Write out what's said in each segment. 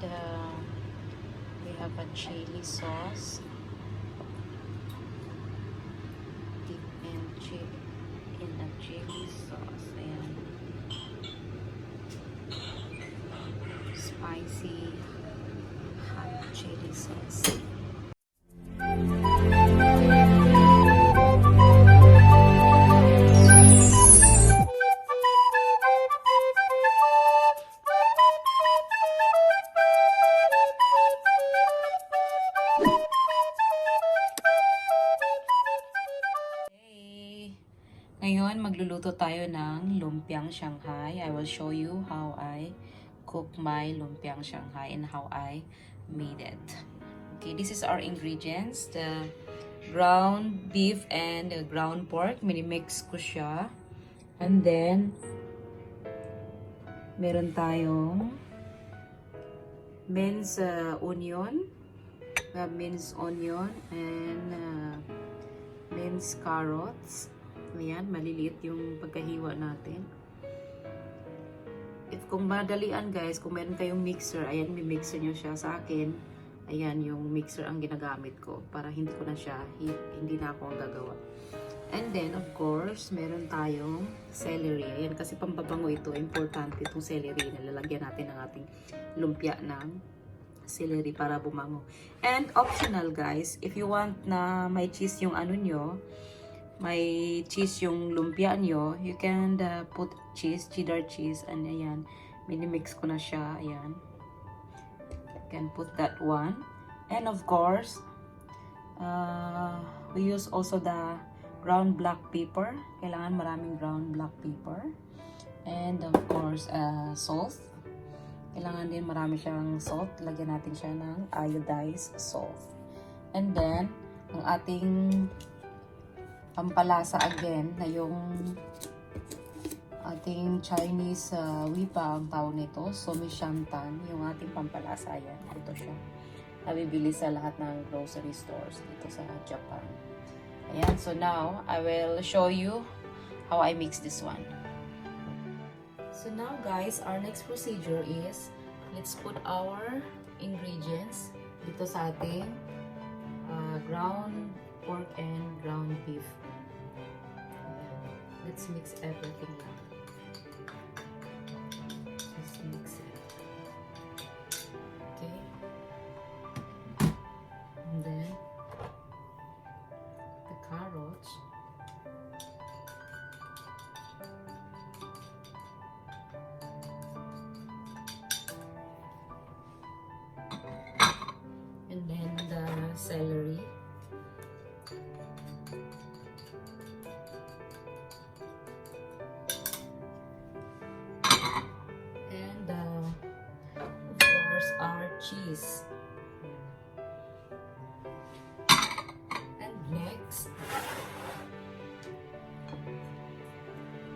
we have a chili sauce. Dip in a chili sauce. Ayan. Spicy hot chili sauce. Ngayon, magluluto tayo ng lumpiang Shanghai. I will show you how I cook my lumpiang Shanghai and how I made it. Okay, this is our ingredients. The ground beef and the ground pork. Minimix ko siya. And then, meron tayong minced onion. We have minced onion and minced carrots. Ayan, maliliit yung pagkahiwa natin. If kung madalian guys, kung meron kayong mixer, ayan, may mixer nyo siya. Sa akin, ayan, yung mixer ang ginagamit ko para hindi ko na siya, hindi na ako ang gagawa. And then, of course, meron tayong celery. Ayan, kasi pampabango ito, importante itong celery. Nalalagyan natin ng ating lumpia ng celery para bumango. And optional guys, if you want na may cheese yung ano nyo, may cheese yung lumpia nyo, you can put cheese, cheddar cheese, and ayan, minimix ko na siya, ayan. You can put that one. And of course, we use also the ground black pepper. Kailangan maraming ground black pepper. And of course, salt. Kailangan din marami siyang salt. Lagyan natin siya ng iodized salt. And then, ang ating pampalasa again na yung ating Chinese wipa ang tawag nito, somishantan, yung ating pampalasa. Yan, ito siya. Nabibili sa lahat ng grocery stores dito sa Japan. Ayan, so now I will show you how I mix this one. So now guys, our next procedure is let's put our ingredients dito sa ating ground pork and ground beef. Let's mix everything now. Just mix it. Okay. And then the carrots. And then the celery. Our cheese. And next,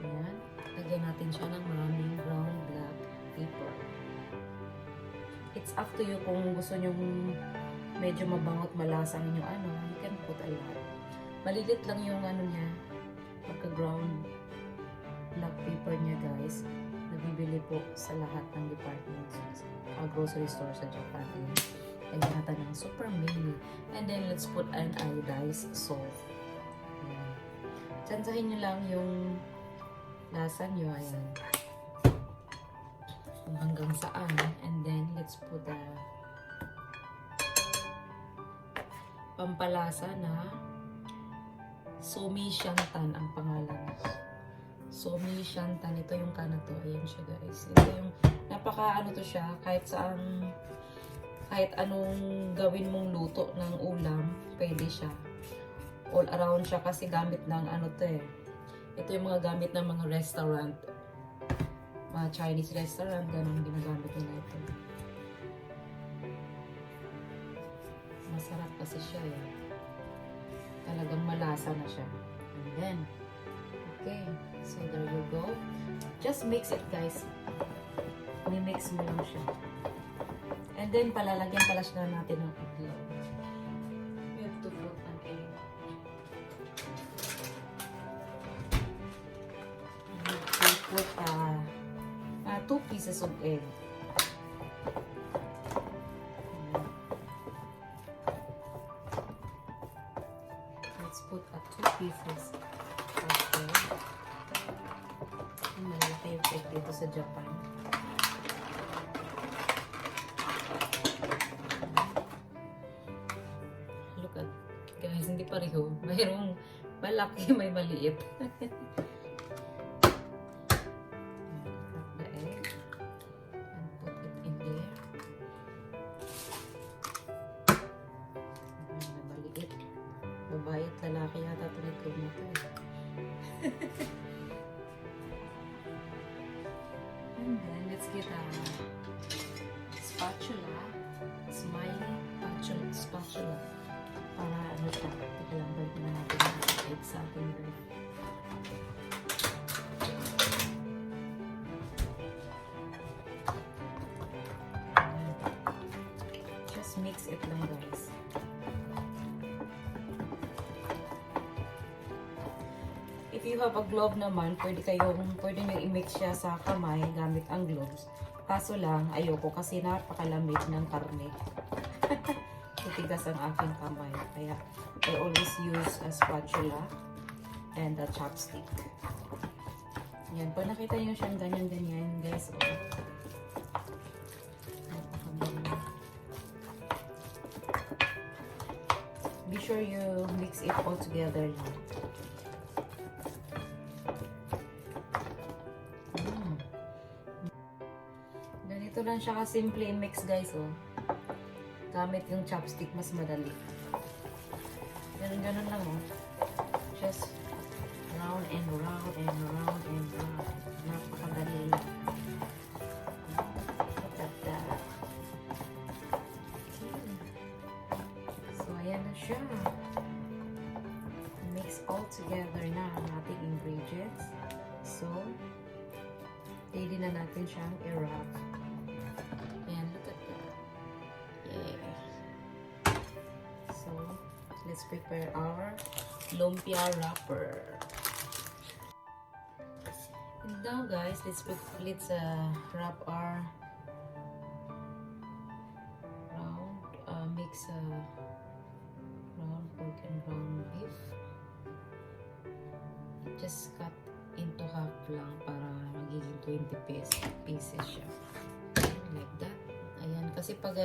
ayan, lagyan natin siya ng maraming ground black pepper. It's up to you kung gusto nyo medyo mabangot malasang yung ano, you can put a lot. Malilit lang yung ano niya, pagka ground black pepper niya guys. Nabibili po sa lahat ng departments, grocery store sa Japan. Kaya natin ng super mini. And then, let's put an iodized salt. Ayan. Tsansahin nyo lang yung lasa nyo. Ayan. Kung hanggang saan. And then, let's put a pampalasa na somishantan ang pangalan. Somishantan, ito yung kana to. Ayan siya guys. Ito yung napaka ano to siya, kahit saan, kahit anong gawin mong luto ng ulam, pwede siya. All around siya kasi gamit ng ano to eh. Ito yung mga gamit ng mga restaurant. Mga Chinese restaurant, ganun ginagamit nila ito. Masarap kasi siya eh. Talagang malasa na siya. And then, okay, so there you go. Just mix it guys. Mimix mo lang siya. And then, palalagyan pala siya natin ng itlog. You have to put an egg. You have to put 2 pieces of egg. put at 2 pieces. Okay. Malaki yung cake dito sa Japan. Look at, guys, hindi pareho. Mayroong malaki, may maliit. Babae at lalaki yata tumitog na ito. And then, let's get a spatula. Smiley spatula. Para ano siya. Teka lang, balik na natin yung egg sa ating ref. Just mix it lang, guys. If you have a glove naman, pwede nyo i-mix siya sa kamay gamit ang gloves. Kaso lang, ayoko kasi napakalamig ng karne. Titigas ang aking kamay. Kaya, I always use a spatula and a chopstick. Yan. Pag nakita nyo siyang ganyan-ganyan, guys, be sure you mix it all together lang. Ganito lang siya ka-simple i-mix, guys, gamit yung chopstick, mas madali. Ganun-ganun lang, just round and round and round and round. Napakadali lang. Look at that. So, ayan na siya. Mix all together na ang ating ingredients. So, ready na natin siyang i-wrap. And look at that. Yay! So, let's prepare our lumpia wrapper. And now, guys, let's wrap our round mix round pork and ground beef. Just cut into half lang para magiging 20 pieces siya. Like that. Ayan. Kasi pag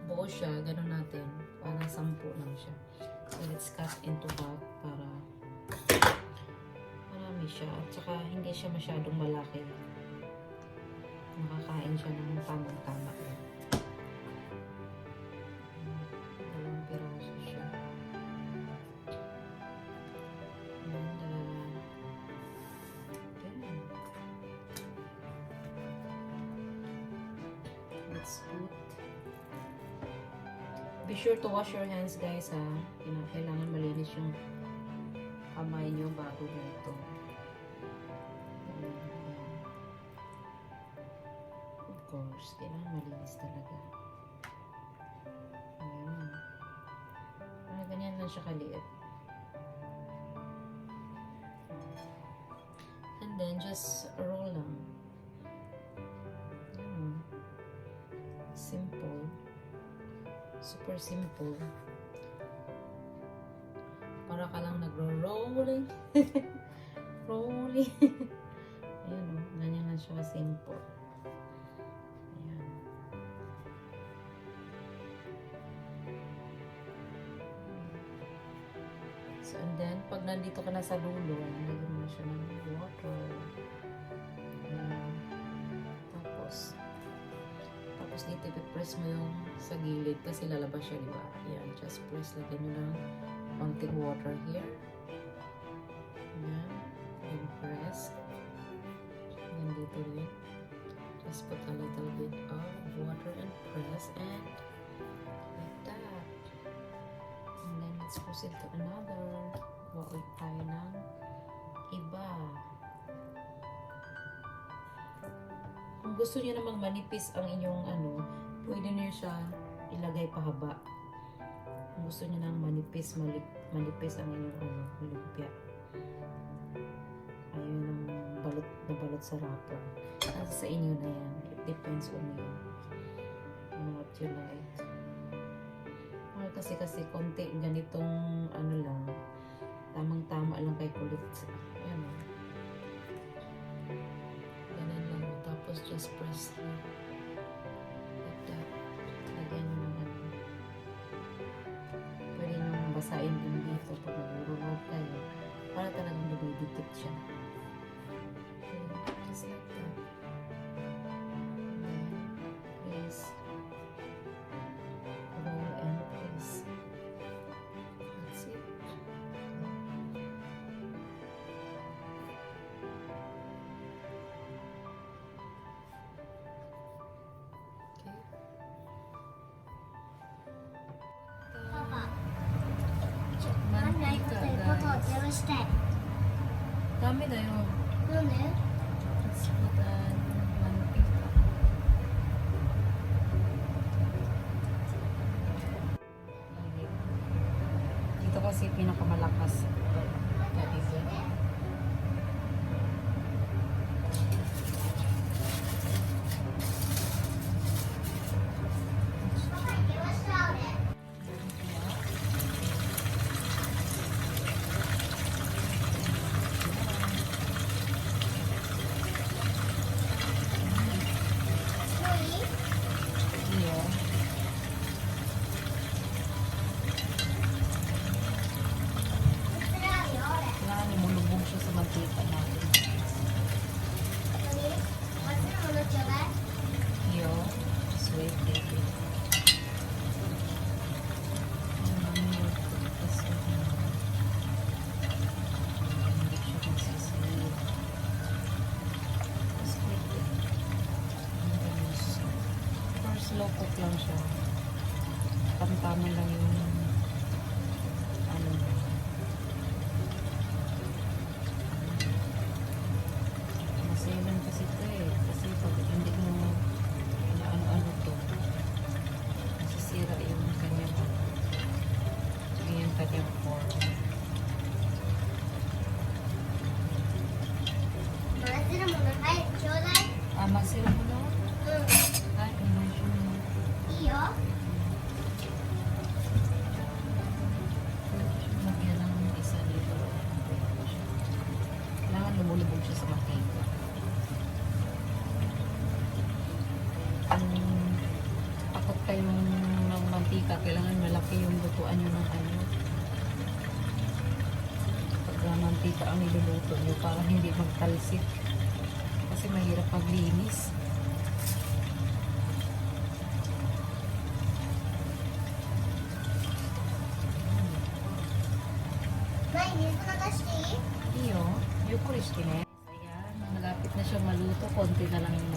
buo siya, ganun natin. Parang 10 lang siya. So, let's cut into half para marami siya. At saka, hindi siya masyadong malaki. Nakakain siya ng tamang-tama. Dalawang piraso siya. Be sure to wash your hands, guys, ha. Kailangan malinis yung kamay nyo bago nito. Of course, kailangan malinis talaga. Ayan. Ganyan lang siya kaliit. And then, just roll lang. Simple. Super simple. Para ka lang nagro-rolling. Rolling. Ayan, ganyan lang siya simple. Ayan. So, and then, pag nandito ka na sa dulo, nalagyan mo na siya ng water. Ayan. Tapos dito, i-press mo yung sa gilid kasi lalabas siya, diba? Ayan, just press. Lagyan nyo ng konting water here. Ayan. Then press. Ayan, dito rin. Just put a little bit of water and press and like that. And then let's proceed to another. Gawa tayo ng iba. Kung gusto niyo namang manipis ang inyong pwede niyo siya ilagay pahaba. Kung gusto niyo nang manipis ang inyong lumpia. Ayun ang balot sa wrapper. Nasa sa inyo na yan. It depends on you. What you like. Kasi konti ganitong lang. Tamang-tama lang kay kulit. Ayan o. Ganun lang. Tapos just press here. Like that. Lagyan nyo naman. Pwede nyo basahin din dito pag nag-ururog kayo. Para talagang nabidikit siya. Ayan. Just like that. Please. Roll and press. That's it. Papa, Mantika, guys. Dami na yun. Let's put mantika. Dito kasi pinakamalakas. Dito. Iyo. Kailangan lumulubog siya sa mantika natin. Iyo. Sweet baby. Hindi siya magsisweet. Sweet baby. First slow cook lang siya. Tamtaman lang yung ano. Maselan kasi ito eh. Kasi pag hindi mo ano-ano to, masisira yung kanyang form. Masira mo na? Ay, Magyan lang yung isa dito. Kailangan lumulubog siya sa mantika. Kung takot kayong ng mantika, kailangan malaki yung lutuan nyo ng ano. Pag mantika ang niluluto nyo para hindi magtalsik. Kasi mahirap maglinis. Iyo, yuko rishiki ne. Ayan, malapit na siya maluto. Konti na lang yung